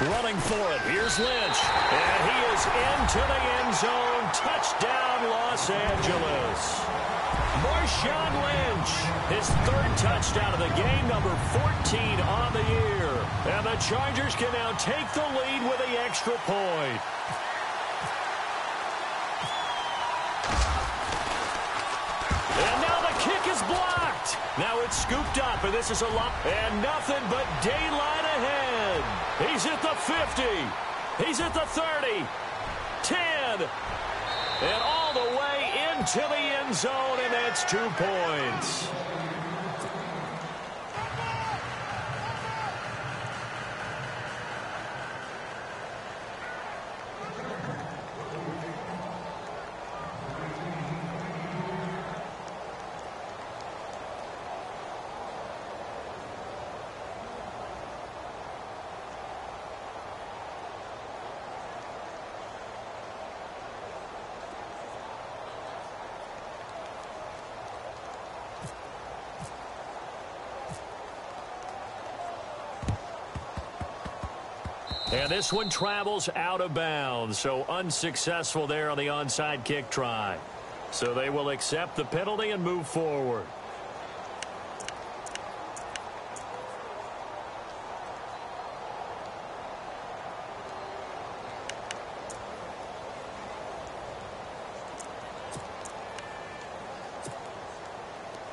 Running for it. Here's Lynch. And he is into the end zone. Touchdown, Los Angeles. Marshawn Lynch, his 3rd touchdown of the game, number 14 on the year. And the Chargers can now take the lead with the extra point. And now the kick is blocked. Now it's scooped up, and this is a lot. And nothing but daylight ahead. He's at the 50. He's at the 30. 10. And all the way into the end zone, and that's 2 points. And this one travels out of bounds, so unsuccessful there on the onside kick try. So they will accept the penalty and move forward.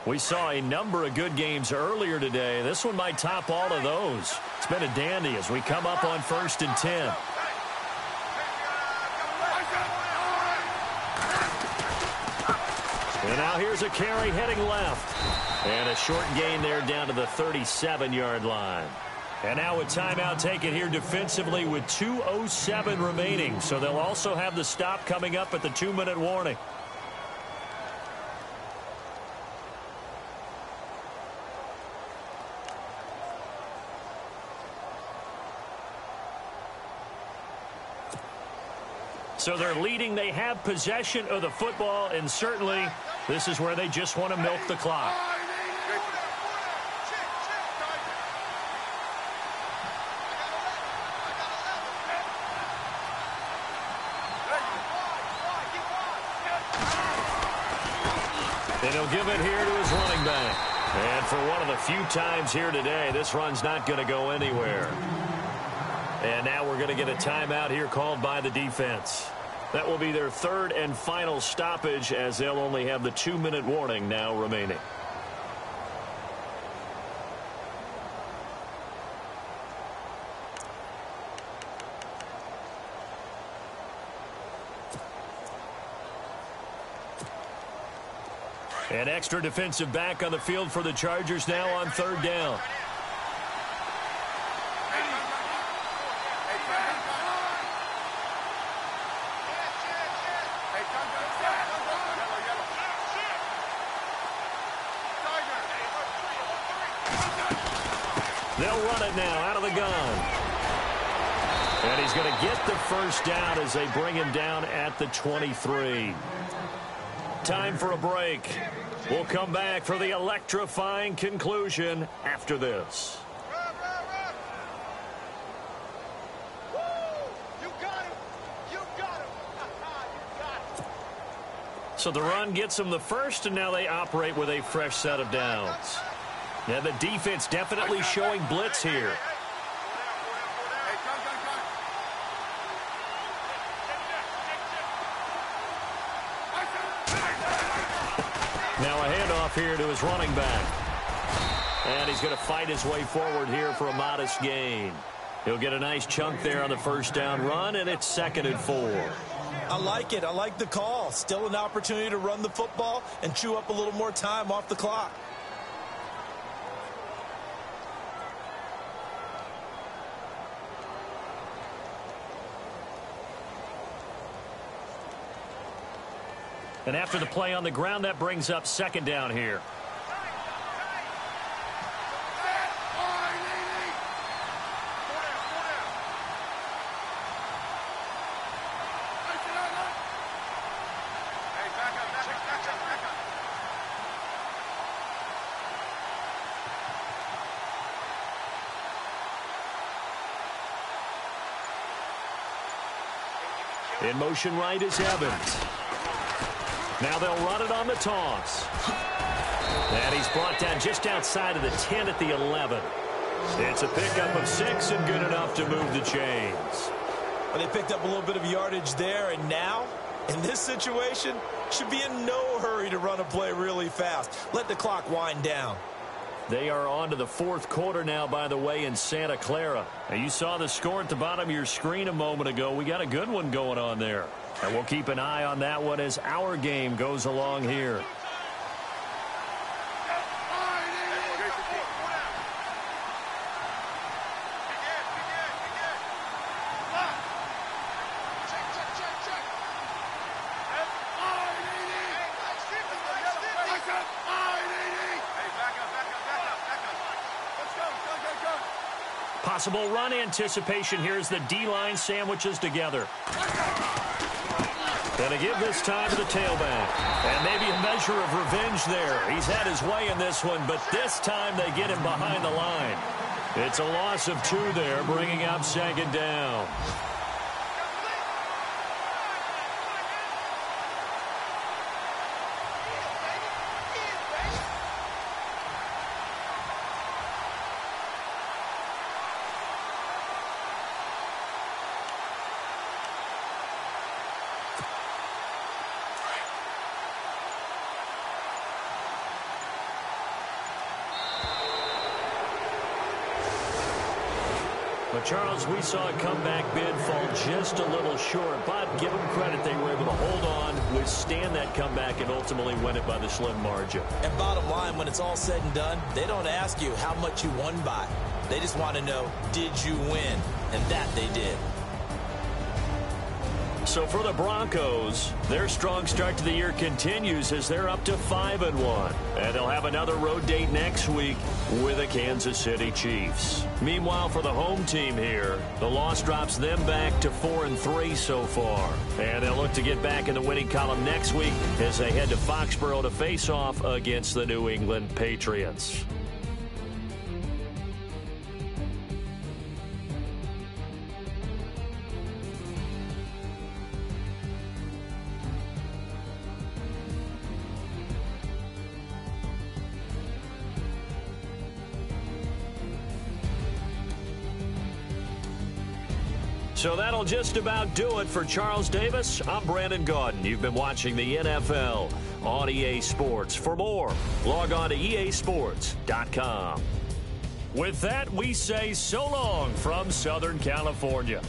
We saw a number of good games earlier today. This one might top all of those. It's been a dandy as we come up on 1st and 10. And now here's a carry heading left. And a short gain there down to the 37-yard line. And now a timeout taken here defensively with 2:07 remaining. So they'll also have the stop coming up at the 2-minute warning. So they're leading. They have possession of the football, and certainly this is where they just want to milk the clock. And he'll give it here to his running back. And for one of the few times here today, this run's not going to go anywhere. And now we're going to get a timeout here called by the defense. That will be their third and final stoppage, as they'll only have the 2-minute warning now remaining. An extra defensive back on the field for the Chargers now on third down. They'll run it now out of the gun. And he's going to get the first down as they bring him down at the 23. Time for a break. We'll come back for the electrifying conclusion after this. So the run gets them the first, and now they operate with a fresh set of downs. Now the defense definitely showing blitz here. Now a handoff here to his running back. And he's going to fight his way forward here for a modest gain. He'll get a nice chunk there on the first down run, and it's 2nd and 4. I like it. I like the call. Still an opportunity to run the football and chew up a little more time off the clock. And after the play on the ground, that brings up 2nd down here. In motion right is Evans. Now they'll run it on the toss. And he's brought down just outside of the 10 at the 11. It's a pickup of 6 and good enough to move the chains. Well, they picked up a little bit of yardage there, and now, in this situation, should be in no hurry to run a play really fast. Let the clock wind down. They are on to the 4th quarter now, by the way, in Santa Clara. Now, you saw the score at the bottom of your screen a moment ago. We got a good one going on there. And we'll keep an eye on that one as our game goes along here. Possible run anticipation here as the D-line sandwiches together. Going to give this time to the tailback. And maybe a measure of revenge there. He's had his way in this one, but this time they get him behind the line. It's a loss of 2 there, bringing up 2nd down. But, Charles, we saw a comeback bid fall just a little short, but give them credit. They were able to hold on, withstand that comeback, and ultimately win it by the slim margin. And bottom line, when it's all said and done, they don't ask you how much you won by. They just want to know, did you win? And that they did. So for the Broncos, their strong start to the year continues as they're up to 5-1. And they'll have another road date next week with the Kansas City Chiefs. Meanwhile, for the home team here, the loss drops them back to 4-3 so far. And they'll look to get back in the winning column next week as they head to Foxborough to face off against the New England Patriots. So that'll just about do it for Charles Davis. I'm Brandon Gaudin. You've been watching the NFL on EA Sports. For more, log on to easports.com. With that, we say so long from Southern California.